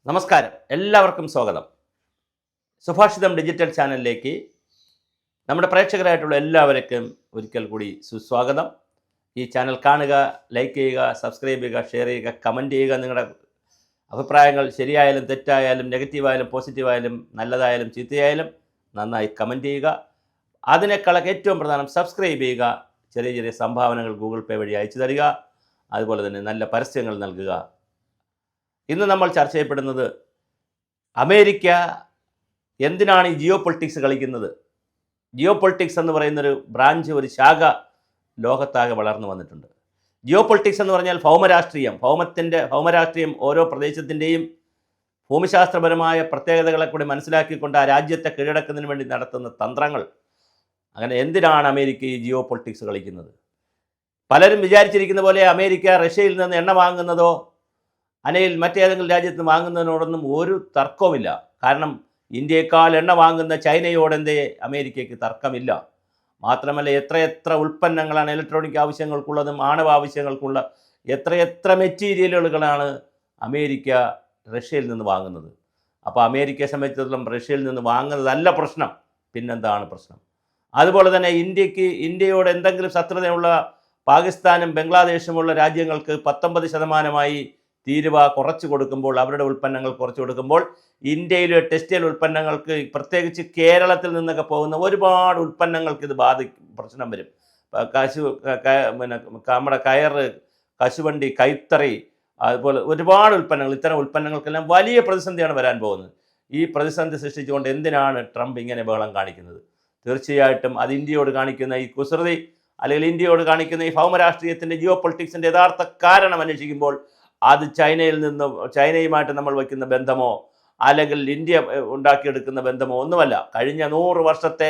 നമസ്കാരം, എല്ലാവർക്കും സ്വാഗതം. സുഭാഷിതം ഡിജിറ്റൽ ചാനലിലേക്ക് നമ്മുടെ പ്രേക്ഷകരായിട്ടുള്ള എല്ലാവർക്കും ഒരിക്കൽ കൂടി സുസ്വാഗതം. ഈ ചാനൽ കാണുക, ലൈക്ക് ചെയ്യുക, സബ്സ്ക്രൈബ് ചെയ്യുക, ഷെയർ ചെയ്യുക, കമൻറ്റ് ചെയ്യുക. നിങ്ങളുടെ അഭിപ്രായങ്ങൾ ശരിയായാലും തെറ്റായാലും നെഗറ്റീവായാലും പോസിറ്റീവായാലും നല്ലതായാലും ചീത്തയായാലും നന്നായി കമൻറ്റ് ചെയ്യുക. അതിനേക്കാളൊക്കെ ഏറ്റവും പ്രധാനം സബ്സ്ക്രൈബ് ചെയ്യുക. ചെറിയ ചെറിയ സംഭാവനകൾ ഗൂഗിൾ പേ വഴി അയച്ചു തരിക. അതുപോലെ തന്നെ നല്ല പരസ്യങ്ങൾ നൽകുക. ഇന്ന് നമ്മൾ ചർച്ച ചെയ്യപ്പെടുന്നത് അമേരിക്ക എന്തിനാണ് ഈ ജിയോ പൊളിറ്റിക്സ് കളിക്കുന്നത്. ജിയോ പൊളിറ്റിക്സ് എന്ന് പറയുന്നൊരു ബ്രാഞ്ച്, ഒരു ശാഖ ലോകത്താകെ വളർന്നു വന്നിട്ടുണ്ട്. ജിയോ പൊളിറ്റിക്സ് എന്ന് പറഞ്ഞാൽ ഭൗമരാഷ്ട്രീയം ഓരോ പ്രദേശത്തിൻ്റെയും ഭൂമിശാസ്ത്രപരമായ പ്രത്യേകതകളെ കൂടി മനസ്സിലാക്കിക്കൊണ്ട് ആ രാജ്യത്തെ കീഴടക്കുന്നതിന് വേണ്ടി നടത്തുന്ന തന്ത്രങ്ങൾ. അങ്ങനെ എന്തിനാണ് അമേരിക്ക ഈ ജിയോ പൊളിറ്റിക്സ് കളിക്കുന്നത്? പലരും വിചാരിച്ചിരിക്കുന്ന പോലെ അമേരിക്ക റഷ്യയിൽ നിന്ന് എണ്ണ വാങ്ങുന്നതോ അല്ലെങ്കിൽ മറ്റേതെങ്കിലും രാജ്യത്ത് വാങ്ങുന്നതിനോടൊന്നും ഒരു തർക്കവുമില്ല. കാരണം ഇന്ത്യയേക്കാൾ എണ്ണ വാങ്ങുന്ന ചൈനയോടെന്തേ അമേരിക്കയ്ക്ക് തർക്കമില്ല. മാത്രമല്ല, എത്രയെത്ര ഉൽപ്പന്നങ്ങളാണ് ഇലക്ട്രോണിക് ആവശ്യങ്ങൾക്കുള്ളതും ആണവ ആവശ്യങ്ങൾക്കുള്ള എത്രയെത്ര മെറ്റീരിയലുകളാണ് അമേരിക്ക റഷ്യയിൽ നിന്ന് വാങ്ങുന്നത്. അപ്പോൾ അമേരിക്കയെ സംബന്ധിച്ചിടത്തോളം റഷ്യയിൽ നിന്ന് വാങ്ങുന്നതല്ല പ്രശ്നം, പിന്നെന്താണ് പ്രശ്നം? അതുപോലെ തന്നെ ഇന്ത്യയോട് എന്തെങ്കിലും ശത്രുതയുള്ള പാകിസ്ഥാനും ബംഗ്ലാദേശുമുള്ള രാജ്യങ്ങൾക്ക് 19% തീരുവ കുറച്ച് കൊടുക്കുമ്പോൾ, അവരുടെ ഉൽപ്പന്നങ്ങൾ കുറച്ച് കൊടുക്കുമ്പോൾ, ഇന്ത്യയിലെ ടെക്സ്റ്റൈൽ ഉൽപ്പന്നങ്ങൾക്ക്, പ്രത്യേകിച്ച് കേരളത്തിൽ നിന്നൊക്കെ പോകുന്ന ഒരുപാട് ഉൽപ്പന്നങ്ങൾക്ക് ഇത് പ്രശ്നം വരും. നമ്മുടെ കയറ്, കശുവണ്ടി, കൈത്തറി, അതുപോലെ ഒരുപാട് ഉൽപ്പന്നങ്ങൾ, ഇത്തരം ഉൽപ്പന്നങ്ങൾക്കെല്ലാം വലിയ പ്രതിസന്ധിയാണ് വരാൻ പോകുന്നത്. ഈ പ്രതിസന്ധി സൃഷ്ടിച്ചുകൊണ്ട് എന്തിനാണ് ട്രംപ് ഇങ്ങനെ ബഹളം കാണിക്കുന്നത്? തീർച്ചയായിട്ടും അത് ഇന്ത്യയോട് കാണിക്കുന്ന ഈ കുസൃതി, അല്ലെങ്കിൽ ഇന്ത്യയോട് കാണിക്കുന്ന ഈ ഭൗമരാഷ്ട്രീയത്തിൻ്റെ ജിയോ പൊളിറ്റിക്സിൻ്റെ യഥാർത്ഥ കാരണം അന്വേഷിക്കുമ്പോൾ അത് ചൈനയുമായിട്ട് നമ്മൾ വയ്ക്കുന്ന ബന്ധമോ അല്ലെങ്കിൽ ഇന്ത്യ ഉണ്ടാക്കിയെടുക്കുന്ന ബന്ധമോ ഒന്നുമല്ല. കഴിഞ്ഞ 100 വർഷത്തെ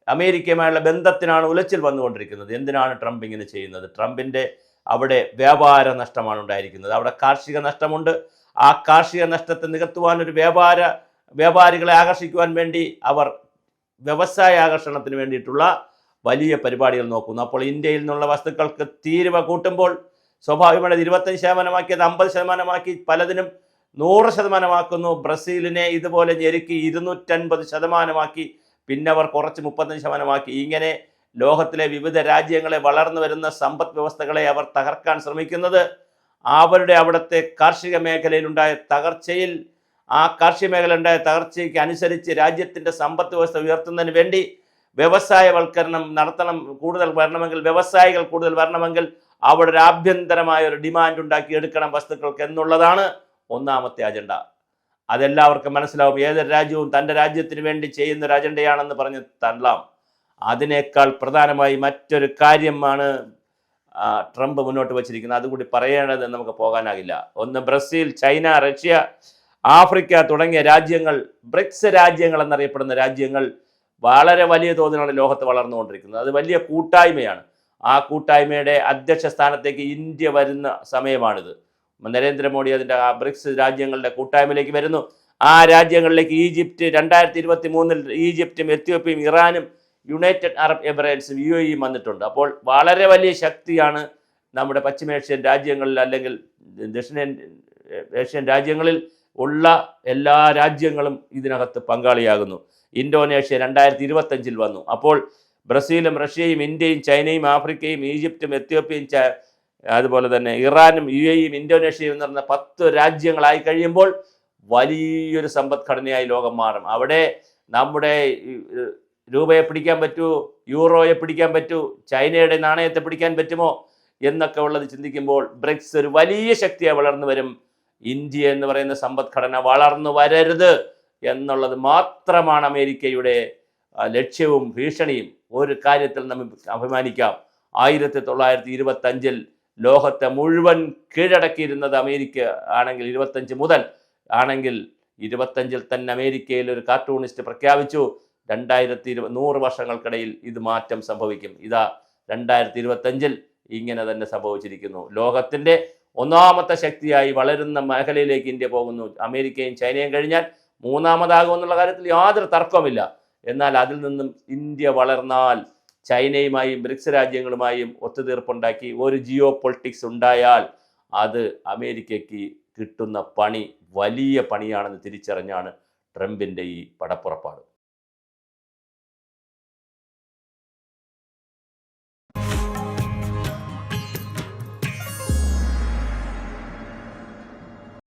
അമേരിക്കയുമായുള്ള ബന്ധത്തിനാണ് ഉലച്ചിൽ വന്നുകൊണ്ടിരിക്കുന്നത്. എന്തിനാണ് ട്രംപ് ഇങ്ങനെ ചെയ്യുന്നത്? ട്രംപിൻ്റെ അവിടെ വ്യാപാര നഷ്ടമാണ് ഉണ്ടായിരിക്കുന്നത്. അവിടെ കാർഷിക നഷ്ടമുണ്ട്. ആ കാർഷിക നഷ്ടത്തെ നികത്തുവാനൊരു വ്യാപാരികളെ ആകർഷിക്കുവാൻ വേണ്ടി അവർ വ്യവസായ ആകർഷണത്തിന് വേണ്ടിയിട്ടുള്ള വലിയ പരിപാടികൾ നോക്കുന്നു. അപ്പോൾ ഇന്ത്യയിൽ നിന്നുള്ള വസ്തുക്കൾക്ക് തീരുവ കൂട്ടുമ്പോൾ സ്വാഭാവികമായിട്ട് 25% 50% പലതിനും 100% ബ്രസീലിനെ ഇതുപോലെ ഞെരുക്കി 250% പിന്നെ അവർ കുറച്ച് 35% ഇങ്ങനെ ലോകത്തിലെ വിവിധ രാജ്യങ്ങളെ വളർന്നു വരുന്ന സമ്പദ് വ്യവസ്ഥകളെ അവർ തകർക്കാൻ ശ്രമിക്കുന്നത് അവിടുത്തെ കാർഷിക മേഖലയിലുണ്ടായ തകർച്ചയിൽ, ആ കാർഷിക മേഖല ഉണ്ടായ തകർച്ചയ്ക്ക് അനുസരിച്ച് രാജ്യത്തിൻ്റെ സമ്പദ് വ്യവസ്ഥ ഉയർത്തുന്നതിന് വേണ്ടി വ്യവസായവൽക്കരണം നടത്തണം. കൂടുതൽ വരണമെങ്കിൽ, വ്യവസായികൾ കൂടുതൽ വരണമെങ്കിൽ അവിടെ ഒരു ആഭ്യന്തരമായ ഒരു ഡിമാൻഡ് ഉണ്ടാക്കിയെടുക്കണം വസ്തുക്കൾക്ക് എന്നുള്ളതാണ് ഒന്നാമത്തെ അജണ്ട. അതെല്ലാവർക്കും മനസ്സിലാവും. ഏതൊരു രാജ്യവും തൻ്റെ രാജ്യത്തിന് വേണ്ടി ചെയ്യുന്നൊരു അജണ്ടയാണെന്ന് പറഞ്ഞ് തള്ളാം. അതിനേക്കാൾ പ്രധാനമായി മറ്റൊരു കാര്യമാണ് ട്രംപ് മുന്നോട്ട് വച്ചിരിക്കുന്നത്. അതുകൂടി പറയേണ്ടത് നമുക്ക് പോകാനാകില്ല. ഒന്ന്, ബ്രസീൽ, ചൈന, റഷ്യ, ആഫ്രിക്ക തുടങ്ങിയ രാജ്യങ്ങൾ, ബ്രിക്സ് രാജ്യങ്ങൾ എന്നറിയപ്പെടുന്ന രാജ്യങ്ങൾ വളരെ വലിയ തോതിലാണ് ലോകത്ത് വളർന്നുകൊണ്ടിരിക്കുന്നത്. അത് വലിയ കൂട്ടായ്മയാണ്. ആ കൂട്ടായ്മയുടെ അധ്യക്ഷ സ്ഥാനത്തേക്ക് ഇന്ത്യ വരുന്ന സമയമാണിത്. നരേന്ദ്രമോദി അതിൻ്റെ ആ ബ്രിക്സ് രാജ്യങ്ങളുടെ കൂട്ടായ്മയിലേക്ക് വരുന്നു. ആ രാജ്യങ്ങളിലേക്ക് ഈജിപ്റ്റ് 2023 ഈജിപ്റ്റും എത്യോപ്യയും ഇറാനും യുണൈറ്റഡ് അറബ് എമിറേറ്റ്സും UAE വന്നിട്ടുണ്ട്. അപ്പോൾ വളരെ വലിയ ശക്തിയാണ് നമ്മുടെ പശ്ചിമേഷ്യൻ രാജ്യങ്ങളിൽ അല്ലെങ്കിൽ ദക്ഷിണേഷ്യൻ രാജ്യങ്ങളിൽ ഉള്ള എല്ലാ രാജ്യങ്ങളും ഇതിനകത്ത് പങ്കാളിയാകുന്നു. ഇന്തോനേഷ്യ 2025 വന്നു. അപ്പോൾ ബ്രസീലും റഷ്യയും ഇന്ത്യയും ചൈനയും ആഫ്രിക്കയും ഈജിപ്തും എത്യോപ്യയും അതുപോലെ തന്നെ ഇറാനും UAEയും ഇന്തോനേഷ്യയും എന്ന് പറഞ്ഞ 10 രാജ്യങ്ങളായി കഴിയുമ്പോൾ വലിയൊരു സമ്പദ്ഘടനയായി ലോകം മാറും. അവിടെ നമ്മുടെ രൂപയെ പിടിക്കാൻ പറ്റൂ, യൂറോയെ പിടിക്കാൻ പറ്റൂ, ചൈനയുടെ നാണയത്തെ പിടിക്കാൻ പറ്റുമോ എന്നൊക്കെ ഉള്ളത് ചിന്തിക്കുമ്പോൾ ബ്രിക്സ് ഒരു വലിയ ശക്തിയായി വളർന്നു വരും. ഇന്ത്യ എന്ന് പറയുന്ന സമ്പദ്ഘടന വളർന്നു വരരുത് എന്നുള്ളത് മാത്രമാണ് അമേരിക്കയുടെ ലക്ഷ്യവും ഭീഷണിയും. ഒരു കാര്യത്തിൽ നമുക്ക് അഭിമാനിക്കാം. 1925 ലോകത്തെ മുഴുവൻ കീഴടക്കിയിരുന്നത് അമേരിക്ക ആണെങ്കിൽ 25 മുതൽ ആണെങ്കിൽ 25 തന്നെ അമേരിക്കയിൽ ഒരു കാർട്ടൂണിസ്റ്റ് പ്രഖ്യാപിച്ചു 100 വർഷങ്ങൾക്കിടയിൽ ഇത് മാറ്റം സംഭവിക്കും. ഇതാ 2025 ഇങ്ങനെ തന്നെ സംഭവിച്ചിരിക്കുന്നു. ലോകത്തിൻ്റെ ഒന്നാമത്തെ ശക്തിയായി വളരുന്ന മേഖലയിലേക്ക് ഇന്ത്യ പോകുന്നു. അമേരിക്കയും ചൈനയും കഴിഞ്ഞാൽ മൂന്നാമതാകുമെന്നുള്ള കാര്യത്തിൽ യാതൊരു തർക്കവുമില്ല. എന്നാൽ അതിൽ നിന്നും ഇന്ത്യ വളർന്നാൽ ചൈനയുമായും ബ്രിക്സ് രാജ്യങ്ങളുമായും ഒത്തുതീർപ്പുണ്ടാക്കി ഒരു ജിയോ പൊളിറ്റിക്സ് ഉണ്ടായാൽ അത് അമേരിക്കയ്ക്ക് കിട്ടുന്ന പണി വലിയ പണിയാണെന്ന് തിരിച്ചറിഞ്ഞാണ് ട്രംപിൻ്റെ ഈ പടപ്പുറപ്പാട്.